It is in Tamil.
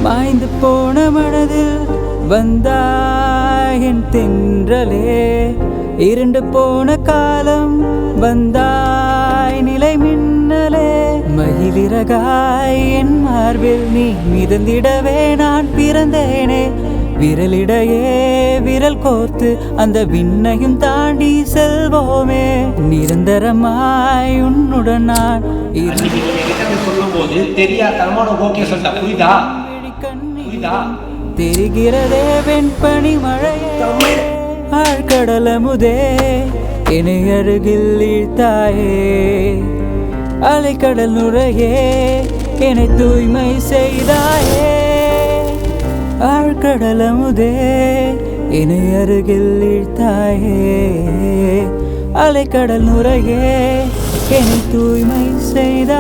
மாய்ந்து போன மனதில் வந்தாய் என் தென்றலே, இருண்டு போன காலம் வந்தாய் நிலை மின்னலே, மயிலிறகாய் என் மார்பில் நீ மிதந்திடவே நான் பிறந்தேனே, விரலிடையே விரல் கோர்த்து அந்த விண்ணையும் தாண்டி செல்வோமே, நிரந்தரமாய் உன்னுடன் நான் சொல்லும் போது தெரியாதனமான ஓகே சொல்ல புரியுதா? தெரிகிறதே வெண்பனி மழையே, ஆழ்கடலமுதே என்னை அருகில் இழுத்தாயே, அலைக்கடல் நுரையே என்னை தூய்மை செய்தாயே, ஆழ்கடலமுதே என்னை அருகில் இழுத்தாயே, அலைக்கடல் நுரையே என்னை தூய்மை செய்தாயே.